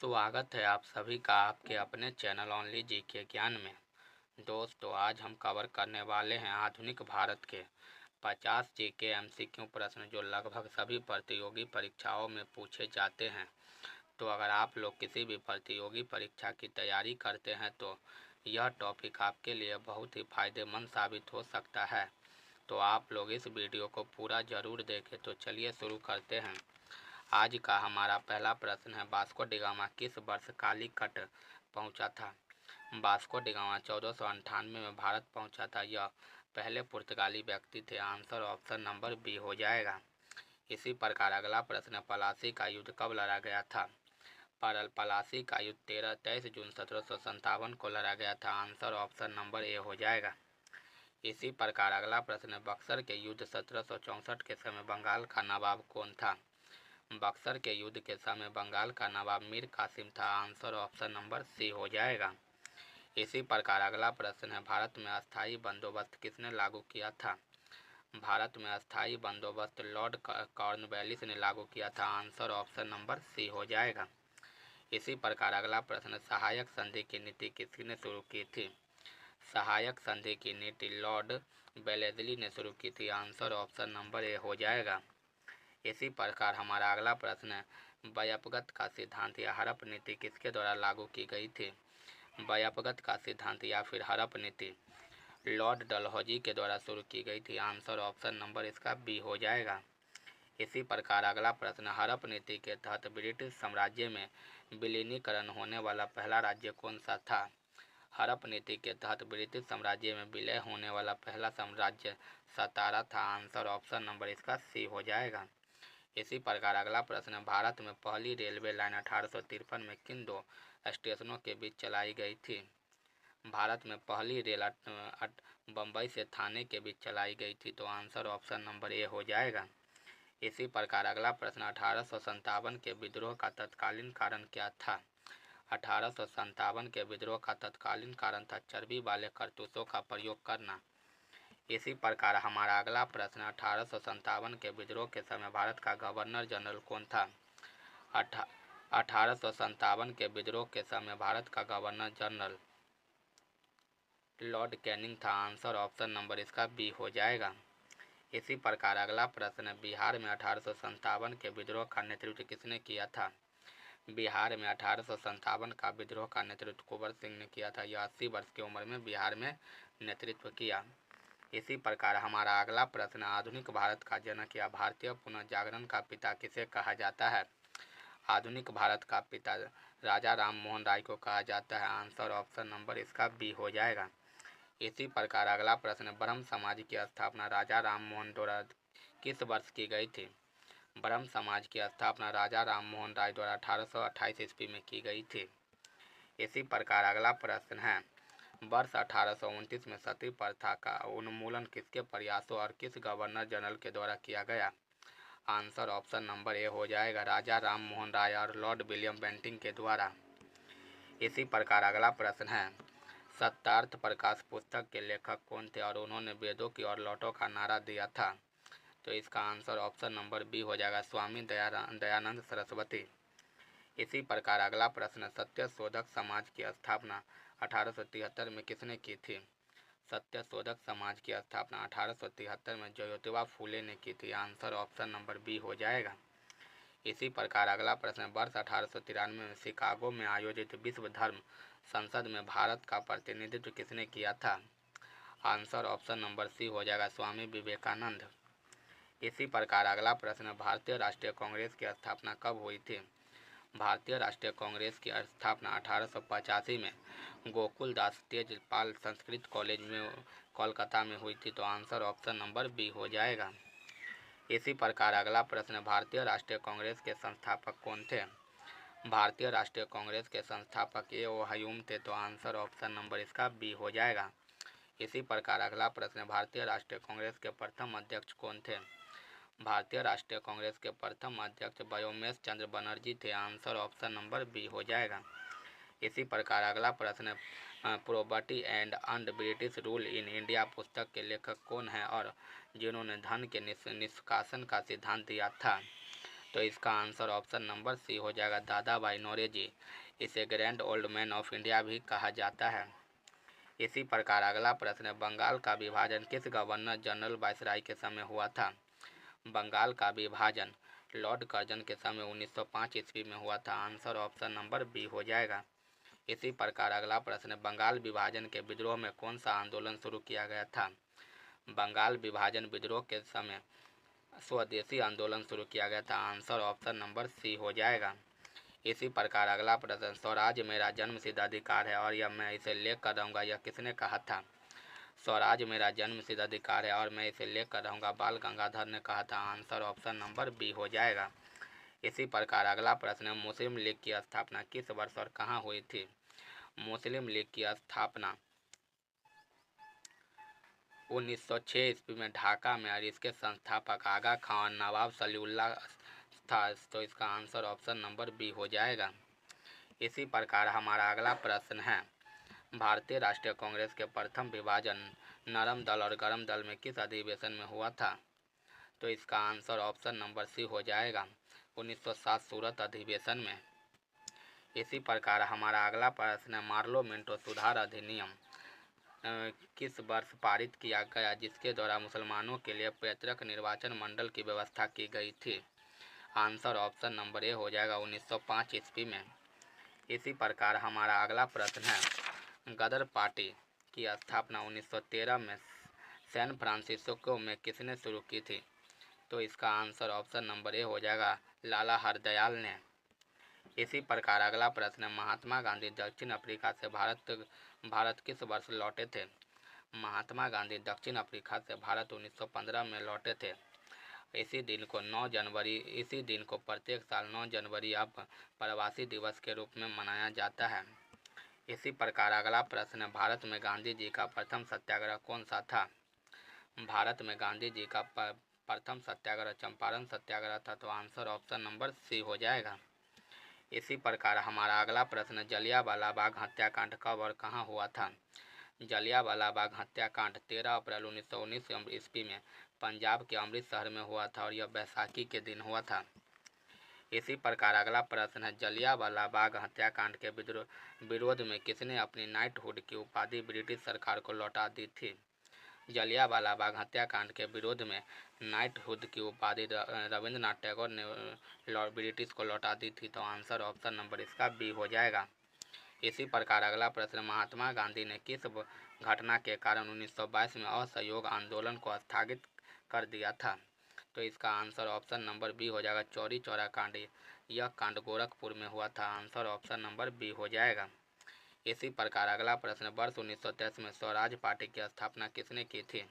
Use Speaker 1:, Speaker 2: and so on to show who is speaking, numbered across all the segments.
Speaker 1: स्वागत है आप सभी का आपके अपने चैनल ओनली जीके ज्ञान में। दोस्तों, आज हम कवर करने वाले हैं आधुनिक भारत के 50 जीके एमसीक्यू प्रश्न जो लगभग सभी प्रतियोगी परीक्षाओं में पूछे जाते हैं। तो अगर आप लोग किसी भी प्रतियोगी परीक्षा की तैयारी करते हैं तो यह टॉपिक आपके लिए बहुत ही फायदेमंद साबित हो सकता है। तो आप लोग इस वीडियो को पूरा ज़रूर देखें। तो चलिए शुरू करते हैं। आज का हमारा पहला प्रश्न है, वास्को डी गामा किस वर्ष कालीकट पहुंचा था। वास्को डी गामा 1498 में भारत पहुंचा था। यह पहले पुर्तगाली व्यक्ति थे। आंसर ऑप्शन नंबर बी हो जाएगा। इसी प्रकार अगला प्रश्न, पलासी का युद्ध कब लड़ा गया था। पलासी का युद्ध 23 जून 1757 को लड़ा गया था। आंसर ऑप्शन नंबर ए हो जाएगा। इसी प्रकार अगला प्रश्न, बक्सर के युद्ध 1764 के समय बंगाल का नवाब कौन था। बक्सर के युद्ध के समय बंगाल का नवाब मीर कासिम था। आंसर ऑप्शन नंबर सी हो जाएगा। इसी प्रकार अगला प्रश्न है, भारत में अस्थायी बंदोबस्त किसने लागू किया था। भारत में अस्थायी बंदोबस्त लॉर्ड कॉर्नवालिस ने लागू किया था। आंसर ऑप्शन नंबर सी हो जाएगा। इसी प्रकार अगला प्रश्न, सहायक संधि की नीति किसने शुरू की थी। सहायक संधि की नीति लॉर्ड वेलेस्ली ने शुरू की थी। आंसर ऑप्शन नंबर ए हो जाएगा। इसी प्रकार हमारा अगला प्रश्न है, व्यापगत का सिद्धांत या हड़प नीति किसके द्वारा लागू की गई थी। व्यापगत का सिद्धांत या फिर हड़प नीति लॉर्ड डलहौजी के द्वारा शुरू की गई थी। आंसर ऑप्शन नंबर इसका बी हो जाएगा। इसी प्रकार अगला प्रश्न, हड़प नीति के तहत ब्रिटिश साम्राज्य में विलीनीकरण होने वाला पहला राज्य कौन सा था। हड़प नीति के तहत ब्रिटिश साम्राज्य में विलय होने वाला पहला साम्राज्य सतारा था। आंसर ऑप्शन नंबर इसका सी हो जाएगा। इसी प्रकार अगला प्रश्न, भारत में पहली रेलवे लाइन 1853 में किन दो स्टेशनों के बीच चलाई गई थी। भारत में पहली रेल बम्बई से थाने के बीच चलाई गई थी। तो आंसर ऑप्शन नंबर ए हो जाएगा। इसी प्रकार अगला प्रश्न, 1857 के विद्रोह का तत्कालीन कारण क्या था। 1857 के विद्रोह का तत्कालीन कारण था चर्बी वाले कारतूसों का प्रयोग करना। इसी प्रकार हमारा अगला प्रश्न, 1857 के विद्रोह के समय भारत का गवर्नर जनरल कौन था। 1857 के विद्रोह के समय भारत का गवर्नर जनरल लॉर्ड कैनिंग था। आंसर ऑप्शन नंबर इसका बी हो जाएगा। इसी प्रकार अगला प्रश्न, बिहार में 1857 के विद्रोह का नेतृत्व किसने किया था। बिहार में 1857 का विद्रोह का नेतृत्व कुंवर सिंह ने किया था। यह 80 वर्ष की उम्र में बिहार में नेतृत्व किया। इसी प्रकार हमारा अगला प्रश्न, आधुनिक भारत का जनक या भारतीय पुनर्जागरण का पिता किसे कहा जाता है। आधुनिक भारत का पिता राजा राम मोहन राय को कहा जाता है। आंसर ऑप्शन नंबर इसका बी हो जाएगा। इसी प्रकार अगला प्रश्न, ब्रह्म समाज की स्थापना राजा राम मोहन द्वारा किस वर्ष की गई थी। ब्रह्म समाज की स्थापना राजा राम मोहन राय द्वारा 1828 ईस्वी में की गई थी। इसी प्रकार अगला प्रश्न है, वर्ष 1829 में सती प्रथा का उन्मूलन किसके प्रयासों और किस गवर्नर जनरल के द्वारा किया गया। आंसर ऑप्शन नंबर ए हो जाएगा, राजा राम मोहन राय और लॉर्ड विलियम बेंटिंक के द्वारा। इसी प्रकार अगला प्रश्न है, सत्यार्थ प्रकाश पुस्तक के लेखक कौन थे और उन्होंने वेदों की ओर लौटो का नारा दिया था। तो इसका आंसर ऑप्शन नंबर बी हो जाएगा, स्वामी दयानंद सरस्वती। इसी प्रकार अगला प्रश्न, सत्य शोधक समाज की स्थापना 1873 में किसने की थी। सत्य शोधक समाज की स्थापना 1873 में ज्योतिबा फूले ने की थी। आंसर ऑप्शन नंबर बी हो जाएगा। इसी प्रकार अगला प्रश्न, वर्ष 1893 में शिकागो में आयोजित विश्व धर्म संसद में भारत का प्रतिनिधित्व किसने किया था। आंसर ऑप्शन नंबर सी हो जाएगा, स्वामी विवेकानंद। इसी प्रकार अगला प्रश्न, भारतीय राष्ट्रीय कांग्रेस की स्थापना कब हुई थी। भारतीय राष्ट्रीय कांग्रेस की स्थापना 1885 में गोकुल दास तेजपाल संस्कृत कॉलेज में कोलकाता में हुई थी। तो आंसर ऑप्शन नंबर बी हो जाएगा। इसी प्रकार अगला प्रश्न, भारतीय राष्ट्रीय कांग्रेस के संस्थापक कौन थे। भारतीय राष्ट्रीय कांग्रेस के संस्थापक ए.ओ. ह्यूम थे। तो आंसर ऑप्शन नंबर इसका बी हो जाएगा। इसी प्रकार अगला प्रश्न, भारतीय राष्ट्रीय कांग्रेस के प्रथम अध्यक्ष कौन थे। भारतीय राष्ट्रीय कांग्रेस के प्रथम अध्यक्ष व्योमेश चंद्र बनर्जी थे। आंसर ऑप्शन नंबर बी हो जाएगा। इसी प्रकार अगला प्रश्न, property and earned British rule in India पुस्तक के लेखक कौन है और जिन्होंने धन के निष्कासन का सिद्धांत दिया था। तो इसका आंसर ऑप्शन नंबर सी हो जाएगा, दादा भाई नौरोजी। इसे grand old man of India भी कहा जाता है। इसी प्रकार अगला प्रश्न है, बंगाल का विभाजन किस गवर्नर जनरल वायसराय के समय हुआ था? बंगाल का विभाजन लॉर्ड कर्जन के समय 1905 ईस्वी में हुआ था। आंसर ऑप्शन नंबर बी हो जाएगा। इसी प्रकार अगला प्रश्न है, बंगाल विभाजन के विद्रोह में कौन सा आंदोलन शुरू किया गया था? बंगाल विभाजन विद्रोह के समय स्वदेशी आंदोलन शुरू किया गया था। आंसर ऑप्शन नंबर सी हो जाएगा। इसी प्रकार अगला प्रश्न, स्वराज मेरा जन्मसिद्ध अधिकार है और यह मैं इसे लेकर रहूँगा, यह किसने कहा था? स्वराज मेरा जन्मसिद्ध अधिकार है और मैं इसे लेकर रहूँगा, बाल गंगाधर ने कहा था। आंसर ऑप्शन नंबर बी हो जाएगा। इसी प्रकार अगला प्रश्न, मुस्लिम लीग की स्थापना किस वर्ष और कहाँ हुई थी? मुस्लिम लीग की स्थापना 1906 ईस्वी में ढाका में और इसके संस्थापक आगा खां और नवाब सलीउल्लाह था। तो इसका आंसर ऑप्शन नंबर बी हो जाएगा। इसी प्रकार हमारा अगला प्रश्न है, भारतीय राष्ट्रीय कांग्रेस के प्रथम विभाजन नरम दल और गरम दल में किस अधिवेशन में हुआ था? तो इसका आंसर ऑप्शन नंबर सी हो जाएगा, 1907 सूरत अधिवेशन में। इसी प्रकार हमारा अगला प्रश्न है, मार्लो मिंटो सुधार अधिनियम किस वर्ष पारित किया गया, जिसके द्वारा मुसलमानों के लिए पैतृक निर्वाचन मंडल की व्यवस्था की गई थी? आंसर ऑप्शन नंबर ए हो जाएगा, 1905 ईस्वी में। इसी प्रकार हमारा अगला प्रश्न है, गदर पार्टी की स्थापना 1913 में सैन फ्रांसिस्को में किसने शुरू की थी? तो इसका आंसर ऑप्शन नंबर ए हो जाएगा, लाला हरदयाल ने। इसी प्रकार अगला प्रश्न है, महात्मा गांधी दक्षिण अफ्रीका से भारत किस वर्ष लौटे थे? महात्मा गांधी दक्षिण अफ्रीका से भारत 1915 में लौटे थे। इसी दिन को प्रत्येक साल 9 जनवरी अब प्रवासी दिवस के रूप में मनाया जाता है। इसी प्रकार अगला प्रश्न है, भारत में गांधी जी का प्रथम सत्याग्रह कौन सा था? भारत में गांधी जी का प्रथम सत्याग्रह चंपारण सत्याग्रह था। तो आंसर ऑप्शन नंबर सी हो जाएगा। इसी प्रकार हमारा अगला प्रश्न, जलियांवाला बाग हत्याकांड कब और कहाँ हुआ था? जलियांवाला बाग हत्याकांड 13 अप्रैल 1919 ईस्वी में पंजाब के अमृतसर में हुआ था और यह बैसाखी के दिन हुआ था। इसी प्रकार अगला प्रश्न है, जलियांवाला बाग हत्याकांड के विरोध में किसने अपनी नाइटहुड की उपाधि ब्रिटिश सरकार को लौटा दी थी? जलियांवाला बाग हत्याकांड के विरोध में नाइटहुड की उपाधि रविंद्रनाथ टैगोर ने ब्रिटिश को लौटा दी थी। तो आंसर ऑप्शन नंबर इसका बी हो जाएगा। इसी प्रकार अगला प्रश्न, महात्मा गांधी ने किस घटना के कारण 1922 में असहयोग आंदोलन को स्थगित कर दिया था? तो इसका आंसर ऑप्शन नंबर बी हो जाएगा, चौरी चौरा कांड। यह कांड गोरखपुर में हुआ था। आंसर ऑप्शन नंबर बी हो जाएगा। इसी प्रकार अगला प्रश्न, वर्ष 1923 में स्वराज पार्टी की स्थापना किसने की थी?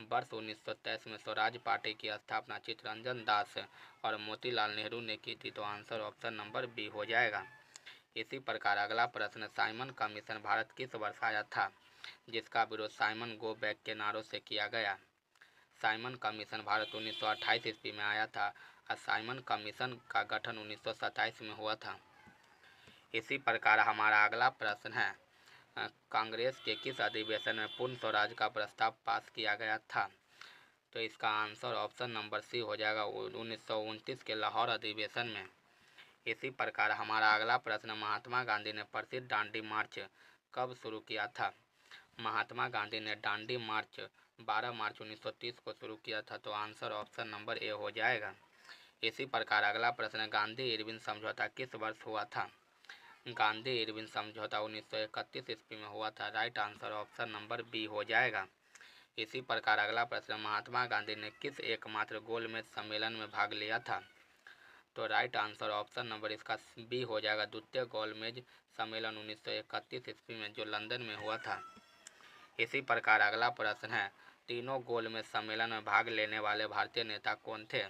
Speaker 1: वर्ष 1923 में स्वराज पार्टी की स्थापना चित्तरंजन दास और मोतीलाल नेहरू ने की थी। तो आंसर ऑप्शन नंबर बी हो जाएगा। इसी प्रकार अगला प्रश्न, साइमन कमीशन भारत किस वर्ष आया था, जिसका विरोध साइमन गो बैक के नारों से किया गया? साइमन कमीशन भारत 1928 ईस्वी में आया था और साइमन कमीशन का गठन 1927 में हुआ था। इसी प्रकार हमारा अगला प्रश्न है, कांग्रेस के किस अधिवेशन में पूर्ण स्वराज का प्रस्ताव पास किया गया था? तो इसका आंसर ऑप्शन नंबर सी हो जाएगा, 1929 के लाहौर अधिवेशन में। इसी प्रकार हमारा अगला प्रश्न, महात्मा गांधी ने प्रसिद्ध दांडी मार्च कब शुरू किया था? महात्मा गांधी ने दांडी मार्च 12 मार्च 1930 को शुरू किया था। तो आंसर ऑप्शन नंबर ए हो जाएगा। इसी प्रकार अगला प्रश्न, गांधी इरविन समझौता किस वर्ष हुआ था? गांधी इरविन समझौता 1931 ईस्वी में हुआ था। Right answer option number B हो जाएगा। इसी प्रकार अगला प्रश्न, महात्मा गांधी ने किस एकमात्र गोलमेज सम्मेलन में भाग लिया था? तो राइट आंसर ऑप्शन नंबर इसका बी हो जाएगा, द्वितीय गोलमेज सम्मेलन 1931 ईस्वी में जो लंदन में हुआ था। इसी प्रकार अगला प्रश्न है, तीनों गोलमेज सम्मेलन में भाग लेने वाले भारतीय नेता कौन थे?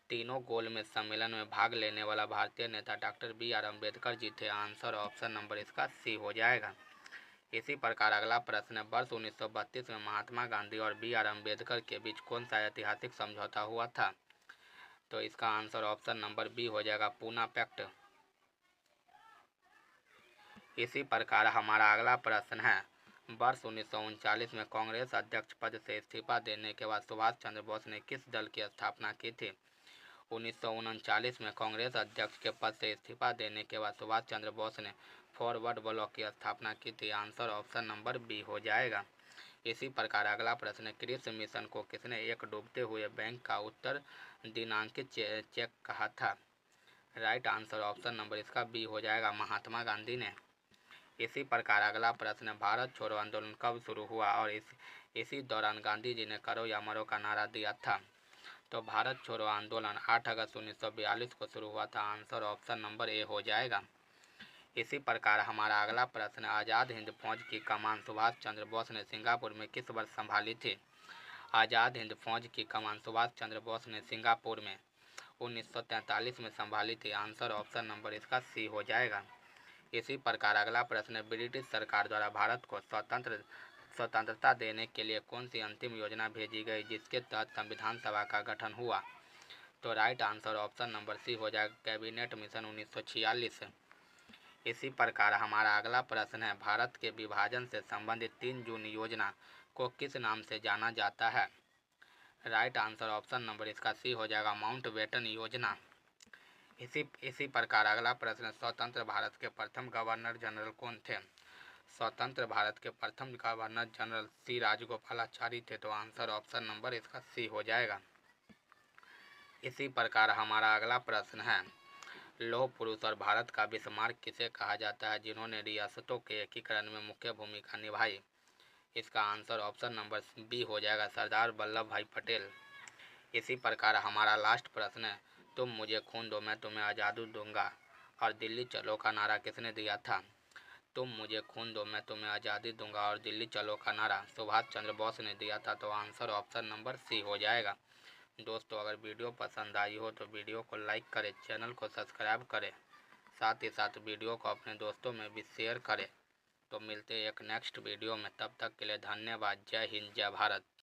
Speaker 1: तीनों गोलमेज सम्मेलन में भाग लेने वाला भारतीय नेता डॉक्टर बी.आर. अम्बेडकर जी थे। आंसर ऑप्शन नंबर इसका सी हो जाएगा। इसी प्रकार अगला प्रश्न है, वर्ष 1932 में महात्मा गांधी और बी.आर. अम्बेडकर के बीच कौन सा ऐतिहासिक समझौता हुआ था? तो इसका आंसर ऑप्शन नंबर बी हो जाएगा, पूना पैक्ट। इसी प्रकार हमारा अगला प्रश्न है, वर्ष 1939 में कांग्रेस अध्यक्ष पद से इस्तीफा देने के बाद सुभाष चंद्र बोस ने किस दल की स्थापना की थी? 1939 में कांग्रेस अध्यक्ष के पद से इस्तीफा देने के बाद सुभाष चंद्र बोस ने फॉरवर्ड ब्लॉक की स्थापना की थी। आंसर ऑप्शन नंबर बी हो जाएगा। इसी प्रकार अगला प्रश्न, क्रिस मिशन को किसने एक डूबते हुए बैंक का उत्तर दिनांकित चेक कहा था? राइट आंसर ऑप्शन नंबर इसका बी हो जाएगा, महात्मा गांधी ने। इसी प्रकार अगला प्रश्न, भारत छोड़ो आंदोलन कब शुरू हुआ और इसी दौरान गांधी जी ने करो या मरो का नारा दिया था? तो भारत छोड़ो आंदोलन 8 अगस्त 1942 को शुरू हुआ था। आंसर ऑप्शन नंबर ए हो जाएगा। इसी प्रकार हमारा अगला प्रश्न, आज़ाद हिंद फौज की कमान सुभाष चंद्र बोस ने सिंगापुर में किस वर्ष संभाली थी? आज़ाद हिंद फौज की कमान सुभाष चंद्र बोस ने सिंगापुर में 1943 में संभाली थी। आंसर ऑप्शन नंबर इसका सी हो जाएगा। इसी प्रकार अगला प्रश्न, ब्रिटिश सरकार द्वारा भारत को स्वतंत्रता देने के लिए कौन सी अंतिम योजना भेजी गई जिसके तहत संविधान सभा का गठन हुआ? तो right answer option number C हो जाएगा, कैबिनेट मिशन 1946। इसी प्रकार हमारा अगला प्रश्न है, भारत के विभाजन से संबंधित 3 जून योजना को किस नाम से जाना जाता है? राइट आंसर ऑप्शन नंबर इसका सी हो जाएगा, माउंटबेटन योजना। इसी प्रकार अगला प्रश्न, स्वतंत्र भारत के प्रथम गवर्नर जनरल कौन थे? स्वतंत्र भारत के प्रथम गवर्नर जनरल सी राजगोपालाचारी थे। तो आंसर ऑप्शन नंबर इसका सी हो जाएगा। इसी प्रकार हमारा अगला प्रश्न है, लौह पुरुष और भारत का बिस्मार्क किसे कहा जाता है जिन्होंने रियासतों के एकीकरण में मुख्य भूमिका निभाई? इसका आंसर ऑप्शन नंबर बी हो जाएगा, सरदार वल्लभ भाई पटेल। इसी प्रकार हमारा लास्ट प्रश्न है, तुम मुझे खून दो मैं तुम्हें आज़ादी दूंगा और दिल्ली चलो का नारा किसने दिया था? तुम मुझे खून दो मैं तुम्हें आज़ादी दूंगा और दिल्ली चलो का नारा सुभाष चंद्र बोस ने दिया था। तो आंसर ऑप्शन नंबर सी हो जाएगा। दोस्तों, अगर वीडियो पसंद आई हो तो वीडियो को लाइक करें, चैनल को सब्सक्राइब करें, साथ ही साथ वीडियो को अपने दोस्तों में भी शेयर करें। तो मिलते हैं एक नेक्स्ट वीडियो में, तब तक के लिए धन्यवाद। जय हिंद, जय भारत।